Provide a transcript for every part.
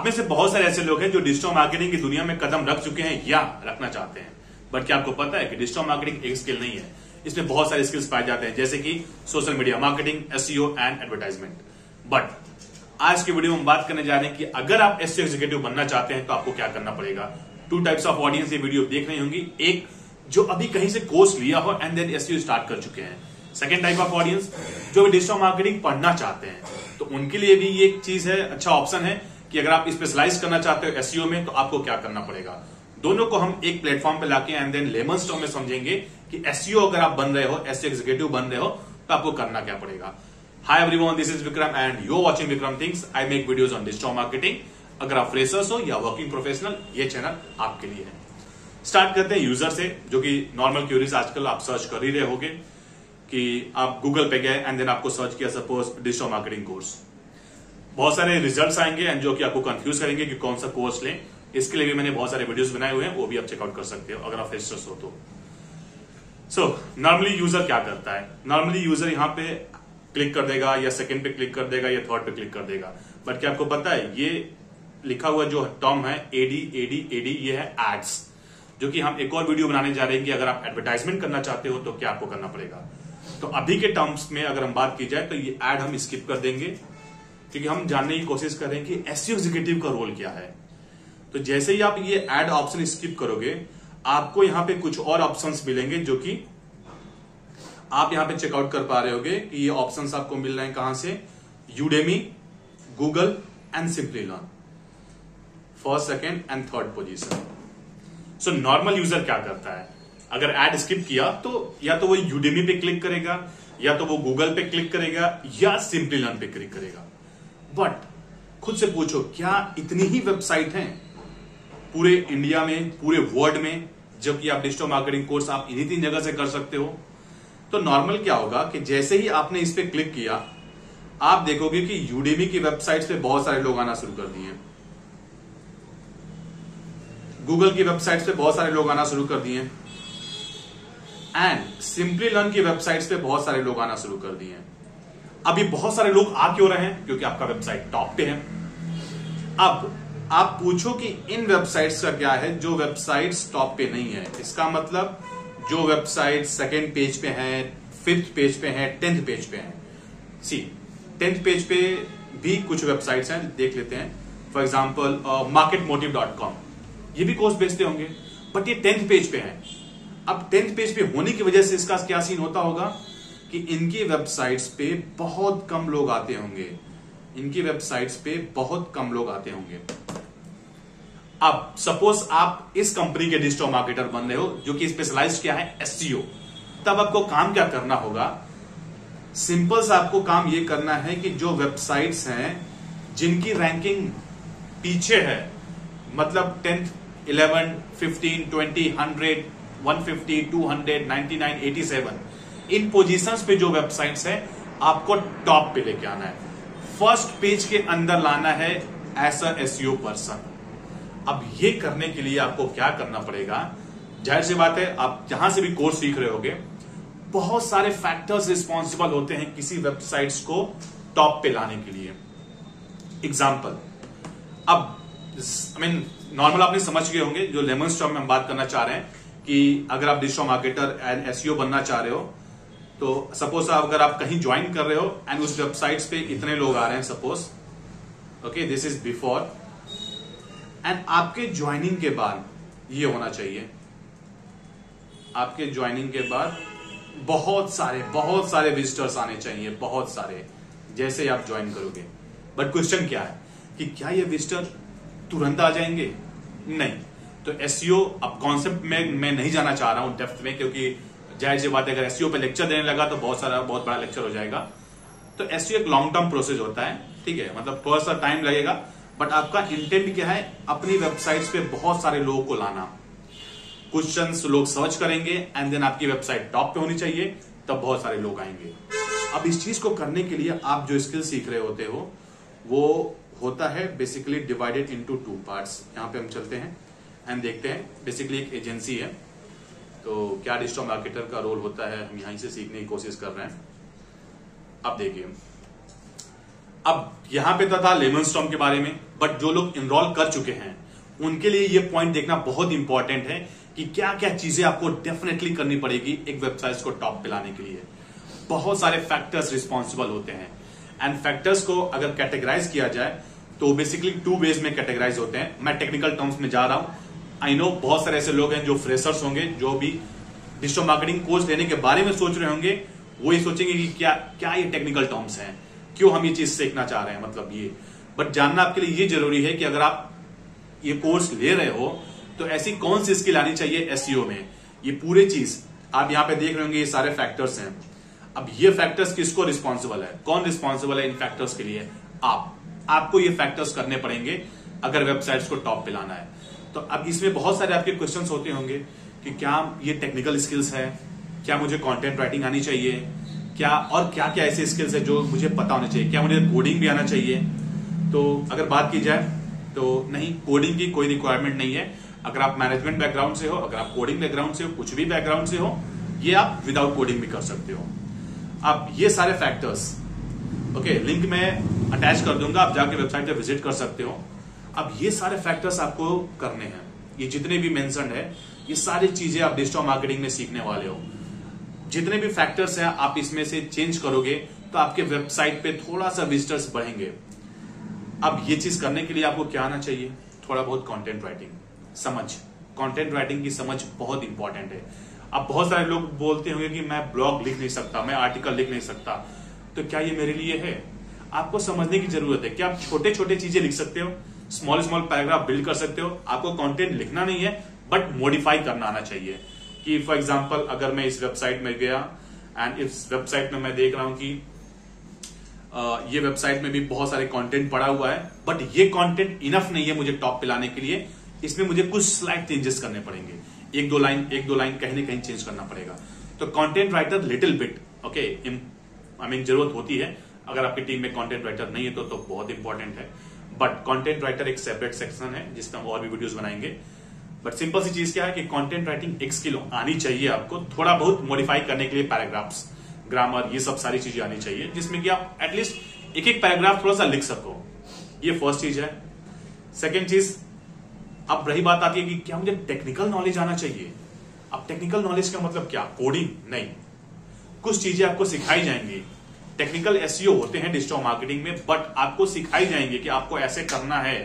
आप में से बहुत सारे ऐसे लोग हैं जो डिजिटल मार्केटिंग की दुनिया में कदम रख चुके हैं या रखना चाहते हैं, बट क्या आपको पता है कि डिजिटल मार्केटिंग एक स्किल नहीं है, इसमें बहुत सारे स्किल्स पाए जाते हैं, जैसे कि social media marketing, SEO and advertisement. But आज की वीडियो में हम बात करने जा रहे हैं कि अगर आप एसईओ एग्जीक्यूटिव बनना चाहते हैं तो आपको क्या करना पड़ेगा। 2 टाइप्स ऑफ ऑडियंस ये वीडियो देख रही होंगी, एक जो अभी कहीं से कोर्स लिया हो एंड देन एसईओ स्टार्ट कर चुके हैं, सेकेंड टाइप ऑफ ऑडियंस जो डिजिटल मार्केटिंग पढ़ना चाहते हैं। तो उनके लिए भी ये एक चीज है, अच्छा ऑप्शन है कि अगर आप स्पेशलाइज करना चाहते हो एसईओ में तो आपको क्या करना पड़ेगा। दोनों को हम एक प्लेटफॉर्म पे लाके एंड देन लेमन्स टर्म में समझेंगे कि एसईओ अगर आप बन रहे हो, एसईओ एग्जीक्यूटिव बन रहे हो तो आपको करना क्या पड़ेगा। Hi everyone, this is Vikram and you are watching Vikram things. I make videos on digital marketing. अगर आप फ्रेशर्स हो या वर्किंग प्रोफेशनल, ये चैनल आपके लिए है। स्टार्ट करते हैं यूजर से, जो कि नॉर्मल क्यूरीज आजकल आप सर्च कर ही रहे होगे कि आप गूगल पे गए एंड देन आपको सर्च किया सपोज डिजिटल मार्केटिंग कोर्स। बहुत सारे रिजल्ट्स आएंगे एंड जो कि आपको कंफ्यूज करेंगे कि कौन सा कोर्स लें। इसके लिए भी मैंने बहुत सारे वीडियोस बनाए हुए हैं, वो भी आप चेकआउट कर सकते हो अगर आप फ्रेशर्स हो तो। सो नॉर्मली यूजर क्या करता है, नॉर्मली यूजर यहाँ पे क्लिक कर देगा या सेकंड पे क्लिक कर देगा या थर्ड पे क्लिक कर देगा। बट क्या आपको पता है ये लिखा हुआ जो टर्म है एडी, ये है एड्स, जो कि हम एक और वीडियो बनाने जा रहे हैं कि अगर आप एडवर्टाइजमेंट करना चाहते हो तो क्या आपको करना पड़ेगा। तो अभी के टर्म्स में अगर हम बात की जाए तो ये एड हम स्किप कर देंगे, क्योंकि हम जानने की कोशिश कर रहे हैं कि एसईओ एग्जीक्यूटिव का रोल क्या है। तो जैसे ही आप ये एड ऑप्शन स्किप करोगे, आपको यहां पे कुछ और ऑप्शंस मिलेंगे जो कि आप यहां पे चेकआउट कर पा रहे होगे कि ये ऑप्शंस आपको मिल रहे हैं कहां से, Udemy, Google and simply learn, first, second and third position. So normal user क्या करता है, अगर एड स्किप किया तो या तो वो यूडेमी पे क्लिक करेगा, या तो वो गूगल पे क्लिक करेगा, या सिंपली लर्न पे क्लिक करेगा। बट खुद से पूछो, क्या इतनी ही वेबसाइट हैं पूरे इंडिया में, पूरे वर्ल्ड में, जबकि आप डिजिटल मार्केटिंग कोर्स आप इन्हीं 3 जगह से कर सकते हो। तो नॉर्मल क्या होगा कि जैसे ही आपने इस पे क्लिक किया, आप देखोगे कि यूडेमी की वेबसाइट पे बहुत सारे लोग आना शुरू कर दिए, गूगल की वेबसाइट पे बहुत सारे लोग आना शुरू कर दिए, एंड सिंपली लर्न की वेबसाइट्स पे बहुत सारे लोग आना शुरू कर दिए। अभी बहुत सारे लोग आ क्यों रहे हैं, क्योंकि आपका वेबसाइट टॉप पे है। अब आप पूछो कि इन वेबसाइट्स का क्या है जो वेबसाइट्स टॉप पे नहीं है। इसका मतलब जो वेबसाइट सेकेंड पेज पे है, 5th पेज पे है, 10th पेज पे है। 10th पेज पे भी कुछ वेबसाइट्स हैं, देख लेते हैं। फॉर एग्जाम्पल marketmotive.com, ये भी कोर्स बेचते होंगे, बट ये 10th पेज पे है। अब 10th पेज पे होने की वजह से इसका क्या सीन होता होगा कि इनकी वेबसाइट्स पे बहुत कम लोग आते होंगे, इनकी वेबसाइट्स पे बहुत कम लोग आते होंगे। अब सपोज आप इस कंपनी के डिजिटल मार्केटर बन रहे हो जो कि स्पेशलाइज क्या है, एसईओ। तब आपको काम क्या करना होगा, सिंपल सा आपको काम ये करना है कि जो वेबसाइट्स हैं जिनकी रैंकिंग पीछे है, मतलब 10th, 11, 15, 20, 100, 150, 200, 99, 87, इन पोजीशंस पे जो वेबसाइट्स है आपको टॉप पे लेके आना है, फर्स्ट पेज के अंदर लाना है एज अ एसईओ पर्सन। अब ये करने के लिए आपको क्या करना पड़ेगा, जाहिर सी बात है आप जहां से भी कोर्स सीख रहे होगे, बहुत सारे फैक्टर्स रिस्पॉन्सिबल होते हैं किसी वेबसाइट्स को टॉप पे लाने के लिए। एग्जाम्पल, अब नॉर्मल आपने समझ गए होंगे, जो लेमन्स टर्म में हम बात करना चाह रहे हैं कि अगर आप डिजिटल मार्केटर एंड एसईओ बनना चाह रहे हो, तो सपोज अगर आप कहीं ज्वाइन कर रहे हो एंड उस वेबसाइट्स पे इतने लोग आ रहे हैं, suppose okay, this is before, and आपके ज्वाइनिंग के बाद ये होना चाहिए, आपके ज्वाइनिंग के बाद बहुत सारे विजिटर्स आने चाहिए, बहुत सारे, जैसे आप ज्वाइन करोगे। बट क्वेश्चन क्या है कि क्या ये विजिटर तुरंत आ जाएंगे? नहीं। तो एसईओ, अब कॉन्सेप्ट में मैं नहीं जाना चाह रहा हूं डेप्थ में, क्योंकि जाहिर सी बात है अगर एसईओ पे लेक्चर देने लगा तो बहुत बड़ा लेक्चर हो जाएगा। तो एसईओ एक लॉन्ग टर्म प्रोसेस होता है, ठीक है, मतलब थोड़ा सा टाइम लगेगा, बट आपका इंटेंट क्या है, अपनी वेबसाइट्स पे बहुत सारे लोगों को लाना। क्वेश्चंस लोग सर्च करेंगे एंड देन आपकी वेबसाइट टॉप पे होनी चाहिए, तब बहुत सारे लोग आएंगे। अब इस चीज को करने के लिए आप जो स्किल सीख रहे होते हो वो होता है बेसिकली डिवाइडेड इनटू 2 पार्ट्स। यहां पे हम चलते हैं एंड देखते हैं। बेसिकली एक एजेंसी है, तो क्या डिजिटल मार्केटर का रोल होता है, हम यहीं से सीखने की कोशिश कर रहे हैं। अब देखिए, अब यहां पे था लेमन स्टॉर्म के बारे में, बट जो लोग इनरोल कर चुके हैं उनके लिए ये पॉइंट देखना बहुत इंपॉर्टेंट है कि क्या क्या चीजें आपको डेफिनेटली करनी पड़ेगी एक वेबसाइट को टॉप पे लाने के लिए। बहुत सारे फैक्टर्स रिस्पॉन्सिबल होते हैं, एंड फैक्टर्स को अगर कैटेगराइज किया जाए तो बेसिकली 2 वेज में कैटेगराइज होते हैं। मैं टेक्निकल टर्म्स में जा रहा हूं, आई नो बहुत सारे ऐसे लोग हैं जो फ्रेशर्स होंगे, जो भी डिजिटल मार्केटिंग कोर्स लेने के बारे में सोच रहे होंगे, वो ये सोचेंगे कि क्या क्या ये टेक्निकल टर्म्स हैं, क्यों हम ये चीज सीखना चाह रहे हैं, मतलब ये। बट जानना आपके लिए ये जरूरी है कि अगर आप ये कोर्स ले रहे हो तो ऐसी कौन सी स्किल आनी चाहिए एसईओ में। ये पूरे चीज आप यहां पे देख रहे होंगे, ये सारे फैक्टर्स हैं। अब ये फैक्टर्स किसको रिस्पॉन्सिबल है, कौन रिस्पॉन्सिबल है इन फैक्टर्स के लिए? आपको ये फैक्टर्स करने पड़ेंगे अगर वेबसाइट्स को टॉप पे लाना है। तो अब इसमें बहुत सारे आपके क्वेश्चंस होते होंगे कि क्या ये टेक्निकल स्किल्स है, क्या मुझे कंटेंट राइटिंग आनी चाहिए, क्या और क्या क्या ऐसे स्किल्स है जो मुझे पता होने चाहिए, क्या मुझे कोडिंग भी आना चाहिए? तो अगर बात की जाए तो नहीं, कोडिंग की कोई रिक्वायरमेंट नहीं है। अगर आप मैनेजमेंट बैकग्राउंड से हो, अगर आप कोडिंग बैकग्राउंड से हो, कुछ भी बैकग्राउंड से हो, ये आप विदाउट कोडिंग भी कर सकते हो। अब ये सारे फैक्टर्स ओके, लिंक में अटैच कर दूंगा, आप जाके वेबसाइट पे विजिट कर सकते हो। अब ये सारे फैक्टर्स आपको करने हैं, ये जितने भी मेंशन है, ये सारी चीजें आप डिजिटल मार्केटिंग में सीखने वाले हो। जितने भी फैक्टर्स हैं आप इसमें से चेंज करोगे तो आपके वेबसाइट पे थोड़ा सा विजिटर्स बढ़ेंगे। अब ये चीज करने के लिए आपको क्या आना चाहिए? थोड़ा बहुत कंटेंट राइटिंग समझ, कंटेंट राइटिंग की समझ बहुत इंपॉर्टेंट है। अब बहुत सारे लोग बोलते होंगे कि मैं ब्लॉग लिख नहीं सकता, मैं आर्टिकल लिख नहीं सकता, तो क्या ये मेरे लिए है? आपको समझने की जरूरत है कि आप छोटे छोटे चीजें लिख सकते हो, स्मॉल स्मॉल पैराग्राफ बिल्ड कर सकते हो। आपको कंटेंट लिखना नहीं है, बट मॉडिफाई करना आना चाहिए। कि फॉर एग्जांपल अगर मैं इस वेबसाइट में गया एंड इस वेबसाइट में मैं देख रहा हूं कि ये वेबसाइट में भी बहुत सारे कंटेंट पड़ा हुआ है, बट ये कंटेंट इनफ नहीं है मुझे टॉप पे लाने के लिए, इसमें मुझे कुछ स्लाइड चेंजेस करने पड़ेंगे, एक दो लाइन कहीं ना कहीं चेंज करना पड़ेगा। तो content writer little bit okay, I mean जरूरत होती है। अगर आपकी टीम में कंटेंट राइटर नहीं है तो बहुत इंपॉर्टेंट है, बट कंटेंट राइटर एक सेपरेट सेक्शन है जिसमें हम और भी वीडियोस बनाएंगे। बट सिंपल सी चीज क्या है कि कंटेंट राइटिंग एक स्किल आनी चाहिए आपको, थोड़ा बहुत मॉडिफाई करने के लिए पैराग्राफ्स, ग्रामर, ये सब सारी चीजें आनी चाहिए, जिसमें कि आप एटलीस्ट एक एक पैराग्राफ थोड़ा सा लिख सको। ये फर्स्ट चीज है। सेकेंड चीज, अब रही बात आती है कि क्या मुझे टेक्निकल नॉलेज आना चाहिए? अब टेक्निकल नॉलेज का मतलब क्या? कोडिंग नहीं, कुछ चीजें आपको सिखाई जाएंगी। टेक्निकल एसईओ होते हैं डिजिटल मार्केटिंग में, बट आपको सिखाई जाएंगे कि आपको ऐसे करना है।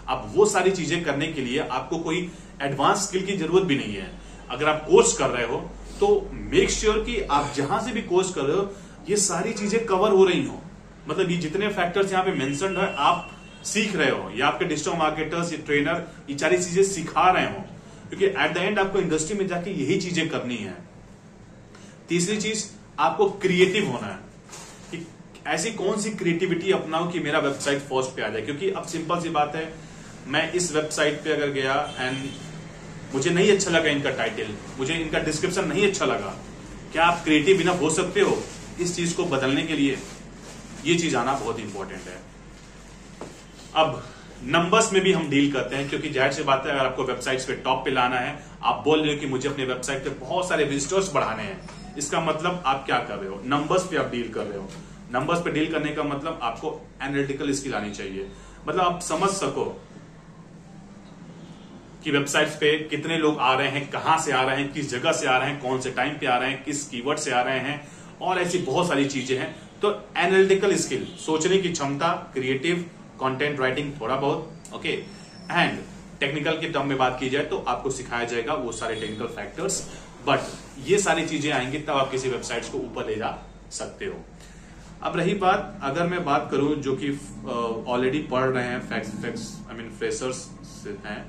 अब वो सारी चीजें करने के लिए आपको कोई एडवांस स्किल की जरूरत भी नहीं है। अगर आप कोर्स कर रहे हो तो मेक श्योर कि आप जहां से भी कोर्स कर रहे हो ये सारी चीजें कवर हो रही हो, मतलब ये जितने फैक्टर्स यहाँ पे मेंशन्ड है आप सीख रहे हो, या आपके डिजिटल मार्केटर्स, ये ट्रेनर ये सारी चीजें सिखा रहे हो, क्योंकि एट द एंड आपको इंडस्ट्री में जाके यही चीजें करनी है। तीसरी चीज, आपको क्रिएटिव होना है कि ऐसी कौन सी क्रिएटिविटी अपनाओ कि मेरा वेबसाइट फर्स्ट पे आ जाए। क्योंकि अब सिंपल सी बात है, मैं इस वेबसाइट पे अगर गया एंड मुझे नहीं अच्छा लगा इनका टाइटल, मुझे इनका डिस्क्रिप्शन नहीं अच्छा लगा, क्या आप क्रिएटिव इनफ हो सकते हो इस चीज को बदलने के लिए? ये चीज आना बहुत इंपॉर्टेंट है। अब नंबर्स में भी हम डील करते हैं, क्योंकि जाहिर सी बात है अगर आपको वेबसाइट्स पे टॉप पे लाना है, आप बोल रहे हो कि मुझे अपने वेबसाइट पे बहुत सारे विजिटर्स बढ़ाने हैं, इसका मतलब आप क्या कर रहे हो? नंबर्स पे आप डील कर रहे हो। नंबर्स पे डील करने का मतलब आपको एनालिटिकल स्किल आनी चाहिए, मतलब आप समझ सको कि वेबसाइट्स पे कितने लोग आ रहे हैं, कहां से आ रहे हैं, किस जगह से आ रहे हैं, कौन से टाइम पे आ रहे हैं, किस कीवर्ड से आ रहे हैं, और ऐसी बहुत सारी चीजें हैं। तो एनालिटिकल स्किल, सोचने की क्षमता, क्रिएटिव, कंटेंट राइटिंग थोड़ा बहुत ओके, एंड टेक्निकल के टर्म में बात की जाए तो आपको सिखाया जाएगा वो सारे टेक्निकल फैक्टर्स। बट ये सारी चीजें आएंगी तब आप किसी वेबसाइट को ऊपर ले जा सकते हो। अब रही बात, अगर मैं बात करूं जो कि ऑलरेडी पढ़ रहे हैं आई मीन फ्रेशर्स हैं,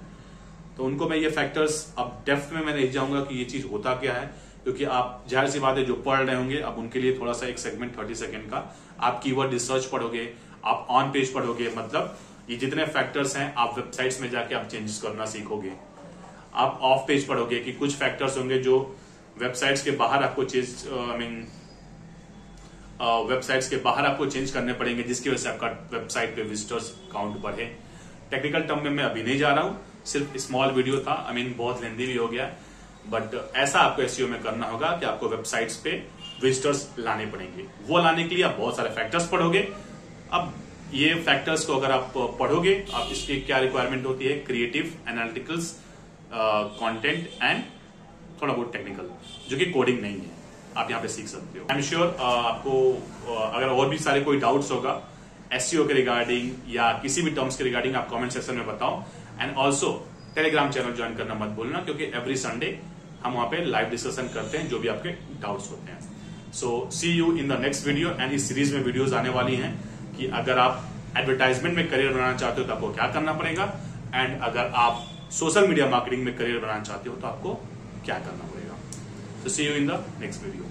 तो उनको मैं ये फैक्टर्स अब डेप्थ में मैं नहीं जाऊंगा कि ये चीज होता क्या है, क्योंकि आप जाहिर सी बात है जो पढ़ रहे होंगे, अब उनके लिए थोड़ा सा एक सेगमेंट 30 सेकंड का, आप कीवर्ड रिसर्च पढ़ोगे, आप ऑन पेज पढ़ोगे, मतलब ये जितने फैक्टर्स हैं आप वेबसाइट्स में जाके आप चेंजेस करना सीखोगे। आप ऑफ पेज पढ़ोगे कि कुछ फैक्टर्स होंगे जो वेबसाइट्स के बाहर आपको वेबसाइट्स के बाहर आपको चेंज करने पड़ेंगे, जिसकी वजह से आपका वेबसाइट पे विजिटर्स काउंट बढ़े। टेक्निकल टर्म में मैं अभी नहीं जा रहा हूं, सिर्फ स्मॉल वीडियो था, आई मीन बहुत लेंदी भी हो गया, बट ऐसा आपको एसईओ में करना होगा कि आपको वेबसाइट्स पे विजिटर्स लाने पड़ेंगे। वो लाने के लिए आप बहुत सारे फैक्टर्स पढ़ोगे। अब ये फैक्टर्स को अगर आप पढ़ोगे, आप इसकी क्या रिक्वायरमेंट होती है, क्रिएटिव, एनालिटिकल्स, कंटेंट एंड थोड़ा बहुत टेक्निकल, जो कि कोडिंग नहीं है, आप यहाँ पे सीख सकते हो। आई एम श्योर आपको अगर और भी सारे कोई डाउट्स होगा एसईओ के रिगार्डिंग या किसी भी टर्म्स के रिगार्डिंग, आप कमेंट सेक्शन में बताओ। And also Telegram channel join करना मत भूलना, क्योंकि एवरी संडे हम वहां पे लाइव डिस्कशन करते हैं जो भी आपके डाउट्स होते हैं। So see you in the next video. And इस सीरीज में वीडियोस आने वाली हैं कि अगर आप एडवर्टाइजमेंट में करियर बनाना चाहते हो तो आपको क्या करना पड़ेगा, एंड अगर आप सोशल मीडिया मार्केटिंग में करियर बनाना चाहते हो तो आपको क्या करना पड़ेगा। So see you in the next video.